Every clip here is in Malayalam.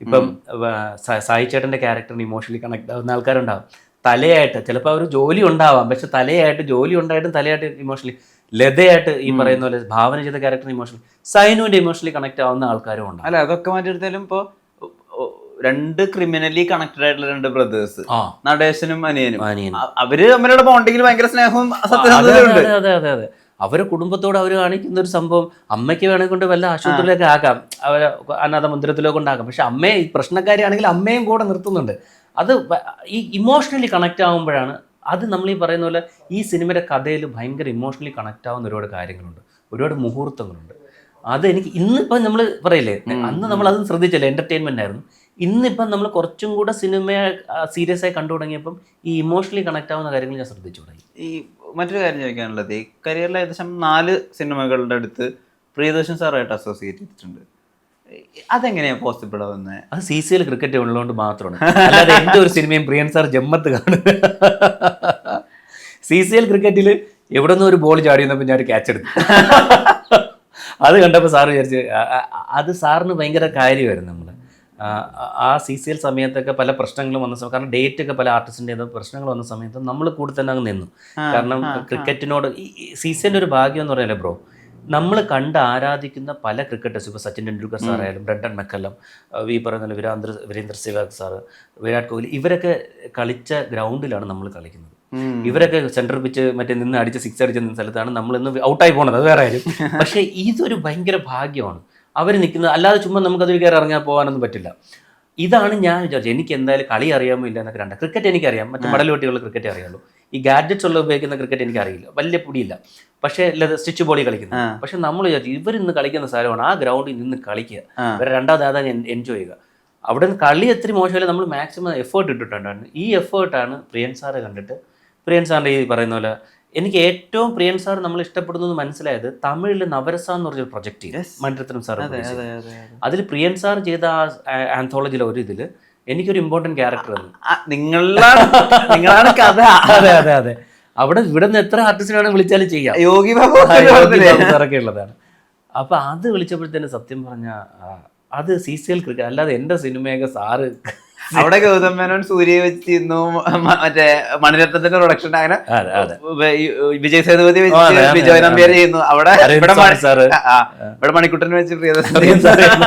ഇപ്പം സായി ചേട്ടൻ്റെ ക്യാരക്ടറിന് ഇമോഷണലി കണക്ട് ആവുന്ന ആൾക്കാരുണ്ടാവും. തലയായിട്ട് ചിലപ്പോൾ അവർ ജോലി ഉണ്ടാവാം, പക്ഷെ തലയായിട്ട് ജോലി ഉണ്ടായിട്ടും തലയായിട്ട് ഇമോഷണലി, ലതയായിട്ട് ഈ പറയുന്ന പോലെ ഭാവന ചെയ്ത ക്യാരക്ടറിന് ഇമോഷണലി, സൈനുവിൻ്റെ ഇമോഷണലി കണക്ട് ആവുന്ന ആൾക്കാരും ഉണ്ട്. അല്ല, അതൊക്കെ മാറ്റിയെടുത്താലും ഇപ്പോൾ രണ്ട് ക്രിമിനലി കണക്റ്റഡ് ആയിട്ടുള്ള രണ്ട് ബ്രദേഴ്സ്, നടേശനും അനിയനും, അവര് തമ്മിലുള്ള ബോണ്ടിങ്ങിൽ ഭയങ്കര സ്നേഹവും സത്യസന്ധതയുണ്ട്. അതെ അതെ അതെ. അവരെ കുടുംബത്തോട് അവർ കാണിക്കുന്ന ഒരു സംഭവം, അമ്മയ്ക്ക് വേണമെങ്കിൽ കൊണ്ട് വല്ല ആശുപത്രിയിലൊക്കെ ആക്കാം, അവരെ അനാഥ മന്ദിരത്തിലൊക്കെ കൊണ്ടാക്കാം, പക്ഷെ അമ്മയെ പ്രശ്നക്കാരിയാണെങ്കിൽ അമ്മയും കൂടെ നിർത്തുന്നുണ്ട്. അത് ഈ ഇമോഷണലി കണക്ട് ആകുമ്പോഴാണ് അത് നമ്മൾ ഈ പറയുന്ന പോലെ ഈ സിനിമയുടെ കഥയിൽ ഭയങ്കര ഇമോഷണലി കണക്ട് ആവുന്ന ഒരുപാട് കാര്യങ്ങളുണ്ട്, ഒരുപാട് മുഹൂർത്തങ്ങളുണ്ട്. അത് എനിക്ക് ഇന്നിപ്പം നമ്മൾ പറയില്ലേ, അന്ന് നമ്മൾ അതും ശ്രദ്ധിച്ചില്ല, എൻ്റർടൈൻമെൻ്റ് ആയിരുന്നു. ഇന്നിപ്പം നമ്മൾ കുറച്ചും കൂടെ സിനിമയെ സീരിയസ് ആയി കണ്ടു തുടങ്ങിയപ്പം ഈ ഇമോഷണലി കണക്ട് ആവുന്ന കാര്യങ്ങൾ ഞാൻ ശ്രദ്ധിച്ചു തുടങ്ങി. ഈ മറ്റൊരു കാര്യം ചോദിക്കാനുള്ളത്, ഈ കരിയറിൽ ഏകദേശം 4 സിനിമകളുടെ അടുത്ത് പ്രിയദർശൻ സാറായിട്ട് അസോസിയേറ്റ് ചെയ്തിട്ടുണ്ട്. അതെങ്ങനെയാണ് പോസിബിൾ ആവുന്നത്? അത് CCL ക്രിക്കറ്റ് ഉള്ളതുകൊണ്ട് മാത്രമാണ്, അല്ലാതെ എൻ്റെ ഒരു സിനിമയും പ്രിയൻ സാർ ജമ്മത്ത് കാണും. CCL ക്രിക്കറ്റിൽ എവിടെ നിന്ന് ഒരു ബോൾ ചാടി വന്നപ്പോൾ ഞാൻ ഒരു ക്യാച്ച് എടുത്തു. അത് കണ്ടപ്പോൾ സാറ് വിചാരിച്ച് അത് സാറിന് ഭയങ്കര കാര്യമായിരുന്നു. നമ്മൾ ആ CCL സമയത്തൊക്കെ പല പ്രശ്നങ്ങളും വന്ന സമയം, കാരണം ഡേറ്റ് ഒക്കെ പല ആർട്ടിസ്റ്റിൻ്റെ പ്രശ്നങ്ങൾ വന്ന സമയത്ത് നമ്മൾ കൂടെ തന്നെ അങ്ങ് നിന്നു. കാരണം ക്രിക്കറ്റിനോട് ഈ CCL ഒരു ഭാഗ്യം എന്ന് പറയല്ലേ ബ്രോ, നമ്മൾ കണ്ട് ആരാധിക്കുന്ന പല ക്രിക്കറ്റേഴ്സ്, ഇപ്പോൾ സച്ചിൻ ടെണ്ടുൽക്കർ സാറായാലും, ബ്രണ്ടൻ മെക്കല്ലം, ഈ പറയുന്ന വീരേന്ദ്ര സെവാഗ് സാറ്, വിരാട് കോഹ്ലി, ഇവരൊക്കെ കളിച്ച ഗ്രൗണ്ടിലാണ് നമ്മൾ കളിക്കുന്നത്. ഇവരൊക്കെ സെൻട്രൽ പിച്ച് മറ്റേ നിന്ന് അടിച്ച് 6 അടിച്ച സ്ഥലത്താണ് നമ്മൾ ഇന്ന് ഔട്ടായി പോണത്, അത് വേറെ കാര്യം. പക്ഷേ ഇതൊരു ഭയങ്കര ഭാഗ്യമാണ് അവർ നിൽക്കുന്നത്, അല്ലാതെ ചുമ്മാ നമുക്കതിൽ കയറി ഇറങ്ങാൻ പോകാനൊന്നും പറ്റില്ല. ഇതാണ് ഞാൻ വിചാരിച്ചത്. എനിക്ക് എന്തായാലും കളി അറിയാമോ ഇല്ല എന്നൊക്കെ രണ്ട്, ക്രിക്കറ്റ് എനിക്കറിയാം, മറ്റേ മടലുവെട്ടിയുള്ള ക്രിക്കറ്റ് അറിയാമല്ലോ, ഈ ഗാഡ്ജറ്റ്സ് ഉള്ള ഉപയോഗിക്കുന്ന ക്രിക്കറ്റ് എനിക്കറിയില്ല, വലിയ പൊടിയില്ല, പക്ഷേ സ്റ്റിച്ച് ബോളി കളിക്കുന്നത്. പക്ഷെ നമ്മൾ വിചാരിച്ചു ഇവരിന്ന് കളിക്കുന്ന സ്ഥലമാണ്, ആ ഗ്രൗണ്ടിൽ നിന്ന് കളിക്കുക, ഇവരെ രണ്ടാമത് എൻജോയ് ചെയ്യുക. അവിടെ നിന്ന് കളി എത്ര മോശമല്ല, നമ്മൾ മാക്സിമം എഫേർട്ട് ഇട്ടിട്ടുണ്ടായിരുന്നു. ഈ എഫേർട്ടാണ് പ്രിയൻ സാറെ കണ്ടിട്ട്, പ്രിയൻ സാറിൻ്റെ ഈ പറയുന്ന പോലെ എനിക്ക് ഏറ്റവും പ്രിയൻ സാർ നമ്മൾ ഇഷ്ടപ്പെടുന്നത് മനസ്സിലായത് തമിഴിൽ നവരസ എന്ന് പറഞ്ഞൊരു പ്രൊജക്റ്റ് മണിരത്നം സാർ, അതിൽ പ്രിയൻ സാർ ചെയ്ത ആന്തോളജിയിലെ ഒരു ഇതിൽ എനിക്കൊരു ഇമ്പോർട്ടൻറ്റ് ക്യാരക്ടർ ആണ്. നിങ്ങളാണ് കഥ. അതെ അതെ അതെ. അവിടെ ഇവിടെ നിന്ന് എത്ര ആർട്ടിസ്റ്റിനാണ് വിളിച്ചാലും ചെയ്യാം, യോഗി സാറൊക്കെ ഉള്ളതാണ്. അപ്പം അത് വിളിച്ചപ്പോഴത്തേന് സത്യം പറഞ്ഞാൽ അത് CCL ക്രിക്കറ്റ്, അല്ലാതെ എൻ്റെ സിനിമയൊക്കെ സാറ് അവിടെ ഗൗതം മേനോൻ സൂര്യ വെച്ചിരുന്നു, മറ്റേ മണിരത്നത്തിന്റെ പ്രൊഡക്ഷൻ, അങ്ങനെ വിജയ് സേതുപതി വെച്ച് വിജയ് നമ്പ്യാർ ചെയ്യുന്നു, അവിടെ ഇവിടെ മണിക്കുട്ടൻ വെച്ച് പ്രിയദർശൻ.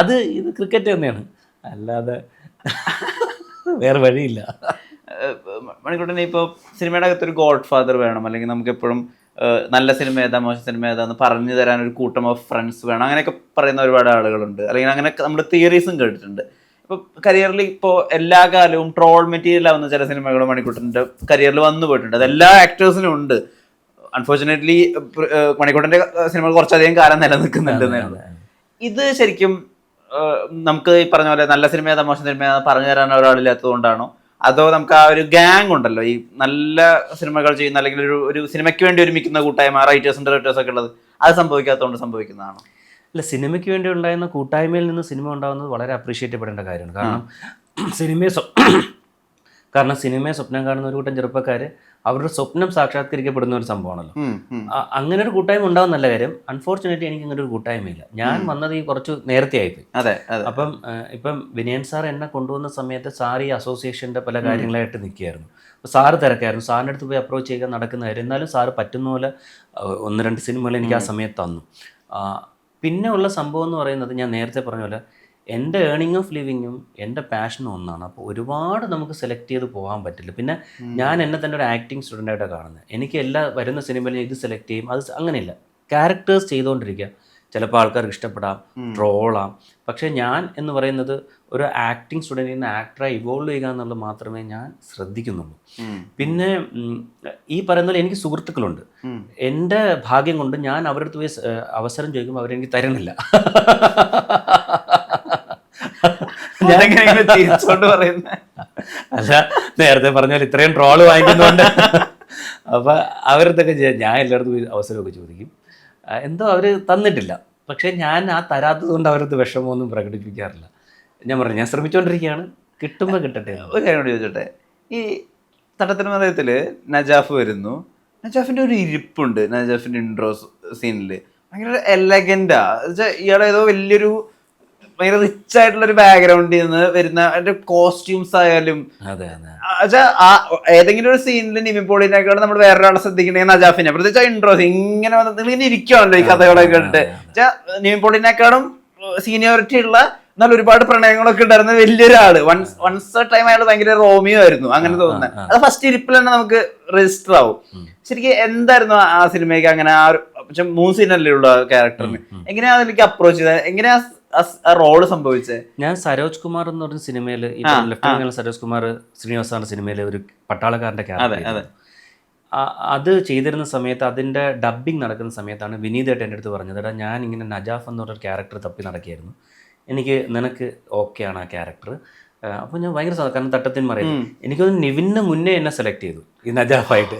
അത് ഇത് ക്രിക്കറ്റ് തന്നെയാണ്, അല്ലാതെ വേറെ വഴിയില്ല. മണിക്കുട്ടൻ ഇപ്പോൾ സിനിമയുടെ അകത്തൊരു ഗോഡ് ഫാദർ വേണം, അല്ലെങ്കിൽ നമുക്ക് എപ്പോഴും നല്ല സിനിമ ഏതാ മോശം സിനിമ ഏതാന്ന് പറഞ്ഞു തരാൻ ഒരു കൂട്ടം ഓഫ് ഫ്രണ്ട്സ് വേണം, അങ്ങനെയൊക്കെ പറയുന്ന ഒരുപാട് ആളുകളുണ്ട്, അല്ലെങ്കിൽ അങ്ങനെ നമ്മുടെ തിയറീസും കേട്ടിട്ടുണ്ട്. ഇപ്പോൾ കരിയറിൽ ഇപ്പോൾ എല്ലാ കാലവും ട്രോൾ മെറ്റീരിയൽ ആവുന്ന ചില സിനിമകൾ മണിക്കുട്ടൻ്റെ കരിയറിൽ വന്നു പോയിട്ടുണ്ട്. അത് എല്ലാ ആക്ടേഴ്സിനും ഉണ്ട്. അൺഫോർച്ചുനേറ്റ്ലി മണിക്കുട്ടൻ്റെ സിനിമകൾ കുറച്ചധികം കാലം നിലനിൽക്കുന്നുണ്ടെന്നാണ്. ഇത് ശരിക്കും നമുക്ക് ഈ പറഞ്ഞ പോലെ നല്ല സിനിമ ഏതാ മോശം സിനിമ ഏതാ പറഞ്ഞു തരാൻ ഒരാളില്ലാത്തത് കൊണ്ടാണോ, അതോ നമുക്ക് ആ ഒരു ഗ്യാങ് ഉണ്ടല്ലോ ഈ നല്ല സിനിമകൾ ചെയ്യുന്ന, അല്ലെങ്കിൽ ഒരു സിനിമയ്ക്ക് വേണ്ടി ഒരുമിക്കുന്ന കൂട്ടായ്മ, റൈറ്റേഴ്സും ഡയറക്ടേഴ്സും ഒക്കെ ഉള്ളത്, അത് സംഭവിക്കാത്തതുകൊണ്ട് സംഭവിക്കുന്നതാണോ? അല്ല, സിനിമയ്ക്ക് വേണ്ടി ഉണ്ടായിരുന്ന കൂട്ടായ്മയിൽ നിന്ന് സിനിമ ഉണ്ടാകുന്നത് വളരെ അപ്രീഷിയേറ്റ് ചെയ്യപ്പെടേണ്ട കാര്യമാണ്. കാരണം സിനിമയെ സ്വപ്നം കാണുന്ന ഒരു കൂട്ടം ചെറുപ്പക്കാർ അവരുടെ സ്വപ്നം സാക്ഷാത്കരിക്കപ്പെടുന്ന ഒരു സംഭവമാണല്ലോ. അങ്ങനെ ഒരു കൂട്ടായ്മ ഉണ്ടാകുന്ന നല്ല കാര്യം. അൺഫോർച്ചുനേറ്റ്ലി എനിക്ക് ഇങ്ങനെ ഒരു കൂട്ടായ്മയില്ല. ഞാൻ വന്നത് ഈ കുറച്ച് നേരത്തെ ആയിപ്പോയി. അപ്പം ഇപ്പം വിനയൻ സാർ എന്നെ കൊണ്ടുവന്ന സമയത്ത് സാർ ഈ അസോസിയേഷൻ്റെ പല കാര്യങ്ങളായിട്ട് നിൽക്കുകയായിരുന്നു. അപ്പോൾ സാറ് തിരക്കായിരുന്നു, സാറിൻ്റെ അടുത്ത് പോയി അപ്രോച്ച് ചെയ്യാൻ നടക്കുന്ന കാര്യം. എന്നാലും സാറ് പറ്റുന്ന പോലെ 1-2 സിനിമകൾ എനിക്ക് ആ സമയത്ത് തന്നു. പിന്നെ ഉള്ള സംഭവം എന്ന് പറയുന്നത് ഞാൻ നേരത്തെ പറഞ്ഞ പോലെ എൻ്റെ ഏണിംഗ് ഓഫ് ലിവിങ്ങും എൻ്റെ പാഷനും ഒന്നാണ്. അപ്പോൾ ഒരുപാട് നമുക്ക് സെലക്ട് ചെയ്ത് പോകാൻ പറ്റില്ല. പിന്നെ ഞാൻ എന്നെ തന്നെ ഒരു ആക്ടിങ് സ്റ്റുഡൻ്റായിട്ടാണ് കാണുന്നത്. എനിക്ക് എല്ലാ വരുന്ന സിനിമയിലും ഇത് സെലക്ട് ചെയ്യും, അത് അങ്ങനെയില്ല, ക്യാരക്ടേഴ്സ് ചെയ്തുകൊണ്ടിരിക്കുക. ചിലപ്പോൾ ആൾക്കാർക്ക് ഇഷ്ടപ്പെടാം, ട്രോളാം. പക്ഷേ ഞാൻ എന്ന് പറയുന്നത് ഒരു ആക്ടിങ് സ്റ്റുഡൻറ്റിൽ നിന്ന് ആക്ടറായി ഇവോൾവ് ചെയ്യുക എന്നുള്ളത് മാത്രമേ ഞാൻ ശ്രദ്ധിക്കുന്നുള്ളൂ. പിന്നെ ഈ പറയുന്ന പോലെ എനിക്ക് സുഹൃത്തുക്കളുണ്ട്. എൻ്റെ ഭാഗ്യം കൊണ്ട് ഞാൻ അവരുടെ അടുത്ത് പോയി അവസരം ചോദിക്കുമ്പോൾ അവരെനിക്ക് തരുന്നില്ല. അല്ല, നേരത്തെ പറഞ്ഞാൽ ഇത്രയും ട്രോള് വാങ്ങിക്കുന്നുണ്ട്. അപ്പം അവരടുത്തൊക്കെ ഞാൻ എല്ലായിടത്തും പോയി അവസരമൊക്കെ ചോദിക്കും. എന്തോ അവർ തന്നിട്ടില്ല. പക്ഷേ ഞാൻ ആ തരാത്തത് കൊണ്ട് അവരടുത്ത് വിഷമമൊന്നും പ്രകടിപ്പിക്കാറില്ല. ഞാൻ പറഞ്ഞു ഞാൻ ശ്രമിച്ചുകൊണ്ടിരിക്കുകയാണ്, കിട്ടുമ്പോൾ കിട്ടട്ടെ. ഒരു കാര്യം കൂടി ചോദിച്ചോട്ടെ, ഈ തട്ടത്തിന് മറയത്തിൽ നജാഫ് വരുന്നു, നജാഫിൻ്റെ ഒരു ഇരിപ്പുണ്ട്, നജാഫിൻ്റെ ഇൻട്രോ സീനിൽ ഭയങ്കര എലഗൻ്റാ. ഇയാളേതോ വലിയൊരു ഭയങ്കര റിച്ച് ആയിട്ടുള്ള ഒരു ബാക്ക്ഗ്രൗണ്ടിൽ നിന്ന് വരുന്ന അതിന്റെ കോസ്റ്റ്യൂംസ് ആയാലും അതെ അതെ ഏതെങ്കിലും ഒരു സീനിൽ നിവിൻ പോളിനെക്കാളും നമ്മൾ വേറൊരാളെ ശ്രദ്ധിക്കണമെങ്കിൽ നജാഫിനെ പ്രത്യേകിച്ച് ആ ഇൻട്രോ ഇങ്ങനെ വന്നിട്ട് ഇങ്ങനെ ഇരിക്കുവാണല്ലോ ഈ കഥകളൊക്കെ ഉണ്ട്. നിവിൻ പോളിനെക്കാളും സീനിയോറിറ്റി ഉള്ള എന്നാൽ ഒരുപാട് പ്രണയങ്ങളൊക്കെ ഉണ്ടായിരുന്ന വലിയൊരാള്. വൺസ് ടൈം അയാൾ ഭയങ്കര റോമിയോ ആയിരുന്നു അങ്ങനെ തോന്നുന്നത്. അത് ഫസ്റ്റ് ഇരിപ്പിൽ തന്നെ നമുക്ക് രജിസ്റ്റർ ആവും. ശരിക്കും എന്തായിരുന്നു ആ സിനിമയ്ക്ക് അങ്ങനെ ആ ഒരു 3 സീനല്ലേ ഉള്ള ക്യാരക്ടറിന് എങ്ങനെയാ അതിലേക്ക് അപ്രോച്ച് ചെയ്തത്, എങ്ങനെയാ ആ റോള് സംഭവിച്ചത്? ഞാൻ സരോജ് കുമാർ എന്ന് പറഞ്ഞ സിനിമയിൽ ലെഫ്റ്റനന്റ് സരോജ് കുമാർ ശ്രീനിവാസാണ് സിനിമയിലെ ഒരു പട്ടാളക്കാരന്റെ ക്യാരക്ടർ. അത് ചെയ്തിരുന്ന സമയത്ത് അതിൻ്റെ ഡബ്ബിങ് നടക്കുന്ന സമയത്താണ് വിനീതായിട്ട് എൻ്റെ അടുത്ത് പറഞ്ഞത്, എടാ ഞാൻ ഇങ്ങനെ നജാഫ് എന്ന് പറഞ്ഞൊരു ക്യാരക്ടർ തപ്പി നടക്കുകയായിരുന്നു, നിനക്ക് ഓക്കെയാണ് ആ ക്യാരക്ടർ. അപ്പോൾ ഞാൻ ഭയങ്കര കാരണം തട്ടത്തിന് പറയുന്നത് എനിക്കൊന്ന് നിവിന് മുന്നേ എന്നെ സെലക്ട് ചെയ്തു ഈ നജാഫായിട്ട്.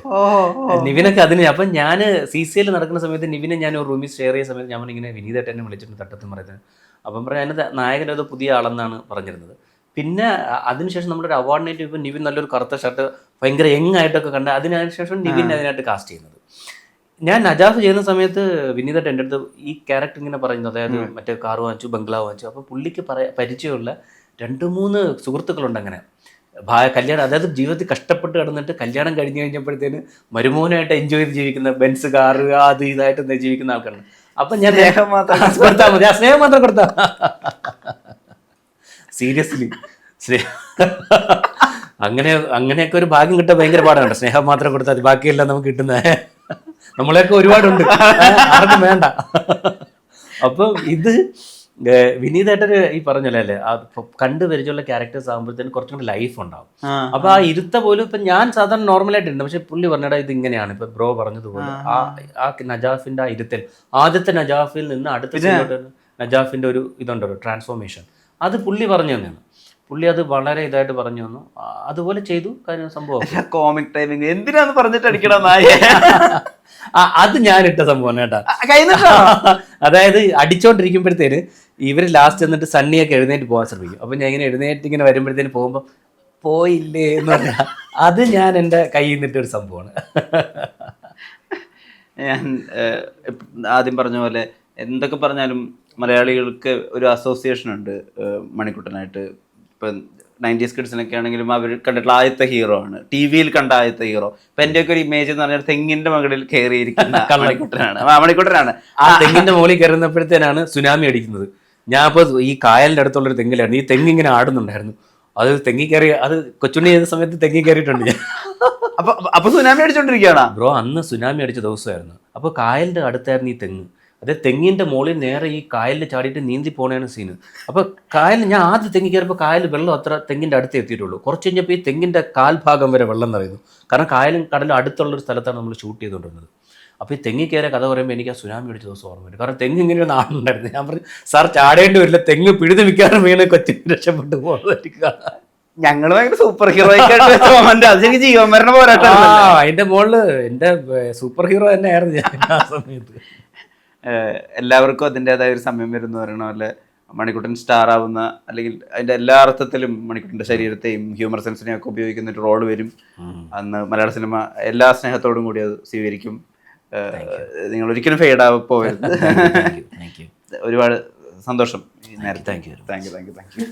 നിവിനൊക്കെ അതിന് അപ്പം ഞാൻ CCL നടക്കുന്ന സമയത്ത് നിവിനെ ഞാൻ ഒരു റൂമിൽ ഷെയർ ചെയ്യുന്ന സമയത്ത് ഞാൻ ഇങ്ങനെ വിനീതായിട്ട് എന്നെ വിളിച്ചിട്ടുണ്ട് തട്ടത്തിന് പറയുന്നത്. അപ്പം പറയാം അതിൻ്റെ നായകൻ അത് പുതിയ ആളെന്നാണ് പറഞ്ഞിരുന്നത്. പിന്നെ അതിനുശേഷം നമ്മുടെ ഒരു അവാർഡ് നൈറ്റ് ഇപ്പോൾ നിവിൻ നല്ലൊരു കറുത്ത ഷർട്ട് ഭയങ്കര യങ് ആയിട്ടൊക്കെ കണ്ട് അതിനുശേഷം നിവിൻ അതിനായിട്ട് കാസ്റ്റ് ചെയ്യുന്നത്. ഞാൻ നജാഫ് ചെയ്യുന്ന സമയത്ത് വിനീതായിട്ട് എൻ്റെ അടുത്ത് ഈ ക്യാരക്ടർ ഇങ്ങനെ പറയുന്നു, അതായത് മറ്റേ കാർ വാങ്ങിച്ചു ബംഗ്ലാവ് വാങ്ങിച്ചു. അപ്പോൾ പുള്ളിക്ക് പരിചയമുള്ള 2-3 സുഹൃത്തുക്കളുണ്ട് അങ്ങനെ കല്യാണം, അതായത് ജീവിതത്തിൽ കഷ്ടപ്പെട്ട് കിടന്നിട്ട് കല്യാണം കഴിഞ്ഞ് കഴിഞ്ഞപ്പോഴത്തേന് മരുമോനായിട്ട് എൻജോയ് ചെയ്ത് ജീവിക്കുന്ന ബെൻസ് കാറ് അത് ഇതായിട്ട് ജീവിക്കുന്ന ആൾക്കാരുണ്ട്. അപ്പം ഞാൻ സ്നേഹം കൊടുത്താൽ മതി, ആ സ്നേഹം മാത്രം കൊടുത്താൽ സീരിയസ്ലി അങ്ങനെയൊക്കെ ഒരു ഭാഗ്യം കിട്ടാൻ ഭയങ്കര പാടാണ്. സ്നേഹം മാത്രം കൊടുത്താൽ മതി, ബാക്കിയെല്ലാം നമുക്ക് കിട്ടുന്നത് നമ്മളെയൊക്കെ ഒരുപാടുണ്ട്, ആർക്കും വേണ്ട. അപ്പം ഇത് വിനീതായിട്ടൊരു ഈ പറഞ്ഞല്ലേ അല്ലേ കണ്ടു പരിചയമുള്ള ക്യാരക്ടേഴ്സ് ആകുമ്പോഴത്തേന് കുറച്ചും കൂടി ലൈഫ് ഉണ്ടാവും. അപ്പൊ ആ ഇരുത്ത പോലും ഇപ്പൊ ഞാൻ സാധാരണ നോർമലായിട്ടുണ്ട്, പക്ഷെ പുള്ളി പറഞ്ഞടാ ഇത് ഇങ്ങനെയാണ്. ഇപ്പൊ ബ്രോ പറഞ്ഞതുപോലെ ആ നജാഫിന്റെ ആ ഇരുത്തൽ ആദ്യത്തെ നജാഫിൽ നിന്ന് അടുത്ത നജാഫിന്റെ ഒരു ഇതുണ്ടല്ലോ ട്രാൻസ്ഫോർമേഷൻ, അത് പുള്ളി പറഞ്ഞു തന്നെയാണ്. പുള്ളി അത് വളരെ ഇതായിട്ട് പറഞ്ഞു തന്നു, അതുപോലെ ചെയ്തു കാര്യം സംഭവം. കോമിക് ടൈമിങ് എന്തിനാന്ന് പറഞ്ഞിട്ട് അടിക്കണം അത് ഞാനിട്ട സംഭവം കേട്ടാ. അതായത് അടിച്ചോണ്ടിരിക്കുമ്പോഴത്തേന് ഇവര് ലാസ്റ്റ് എന്നിട്ട് സണ്ണിയൊക്കെ എഴുന്നേറ്റ് പോകാൻ ശ്രമിക്കും. അപ്പൊ ഞാൻ ഇങ്ങനെ എഴുന്നേറ്റ് ഇങ്ങനെ വരുമ്പോഴത്തേന് പോകുമ്പോ പോയില്ലേ എന്ന് പറഞ്ഞാൽ അത് ഞാൻ എൻ്റെ കയ്യിൽ നിന്നിട്ടൊരു സംഭവമാണ്. ഞാൻ ആദ്യം പറഞ്ഞ പോലെ എന്തൊക്കെ പറഞ്ഞാലും മലയാളികൾക്ക് ഒരു അസോസിയേഷൻ ഉണ്ട് മണിക്കുട്ടനായിട്ട്. ഇപ്പം 90s കിഡ്സിനൊക്കെ ആണെങ്കിലും അവർ കണ്ടിട്ടുള്ള ആദ്യത്തെ ഹീറോ ആണ്, TV-യിൽ കണ്ട ആദ്യത്തെ ഹീറോ. ഇപ്പൊ എൻ്റെ ഒക്കെ ഒരു ഇമേജ് എന്ന് പറഞ്ഞാൽ തെങ്ങിന്റെ മുകളിൽ കയറിയിരിക്കുന്ന മണിക്കുട്ടനാണ്. ആ തെങ്ങിന്റെ മുകളിൽ കയറുന്നപ്പോഴത്തേനാണ് സുനാമി അടിക്കുന്നത്. ഞാൻ അപ്പോൾ ഈ കായലിന്റെ അടുത്തുള്ളൊരു തെങ്ങിലായിരുന്നു, ഈ തെങ്ങിങ്ങനെ ആടുന്നുണ്ടായിരുന്നു. അത് തെങ്ങി കയറി, അത് കൊച്ചുണ്ണി ചെയ്യുന്ന സമയത്ത് തെങ്ങി കയറിയിട്ടുണ്ട് ഞാൻ. അപ്പൊ സുനാമി അടിച്ചോണ്ടിരിക്കുകയാണ് ബ്രോ. അന്ന് സുനാമി അടിച്ച ദിവസമായിരുന്നു. അപ്പോൾ കായലിന്റെ അടുത്തായിരുന്നു ഈ തെങ്ങ്. അതായത് തെങ്ങിന്റെ മുകളിൽ നേരെ ഈ കായലിൽ ചാടിയിട്ട് നീന്തി പോണേണ് സീന്. അപ്പോൾ കായലിൽ ഞാൻ ആദ്യം തെങ്ങി കയറിയപ്പോൾ കായൽ വെള്ളം അത്ര തെങ്ങിന്റെ അടുത്ത് എത്തിയിട്ടുള്ളൂ. കുറച്ച് കഴിഞ്ഞപ്പോൾ ഈ തെങ്ങിന്റെ കാൽഭാഗം വരെ വെള്ളം നിറയുന്നു. കാരണം കായലും കടലും അടുത്തുള്ളൊരു സ്ഥലത്താണ് നമ്മൾ ഷൂട്ട് ചെയ്തുകൊണ്ടിരുന്നത്. അപ്പോൾ ഈ തെങ്ങി കയറിയ കഥ പറയുമ്പോൾ എനിക്ക് ആ സുനാമി അടിച്ച ദിവസം ഓർമ്മ വരും. കാരണം തെങ്ങ് ഇങ്ങനെ ഒരു നാടുണ്ടായിരുന്നു. ഞാൻ പറഞ്ഞു സാർ ചാടേണ്ടി വരില്ല, തെങ്ങ് പിഴുത് മിക്കാറും വീണ് കൊച്ചിന് രക്ഷപ്പെട്ടു പോകുന്നതായിരിക്കും. ഞങ്ങള് ഭയങ്കര സൂപ്പർ ഹീറോ അതെനിക്ക് ജീവൻ മരണ പോരാട്ടം. അതിന്റെ മുകളില് എന്റെ സൂപ്പർ ഹീറോ തന്നെ ആയിരുന്നു ഞാൻ ആ സമയത്ത്. എല്ലാവർക്കും അതിൻ്റെതായ ഒരു സമയം വരുന്ന പറയണ പോലെ മണിക്കുട്ടൻ സ്റ്റാർ ആവുന്ന, അല്ലെങ്കിൽ അതിന്റെ എല്ലാ അർത്ഥത്തിലും മണിക്കുട്ടന്റെ ശരീരത്തെയും ഹ്യൂമർ സെൻസിനെയും ഒക്കെ ഉപയോഗിക്കുന്ന ഒരു റോള് വരും. അന്ന് മലയാള സിനിമ എല്ലാ സ്നേഹത്തോടും കൂടി അത് സ്വീകരിക്കും. നിങ്ങൾ ഒരിക്കലും ഫെയ്ഡ് ആവാൻ പോകരുത്. ഒരുപാട് സന്തോഷം. Thank you.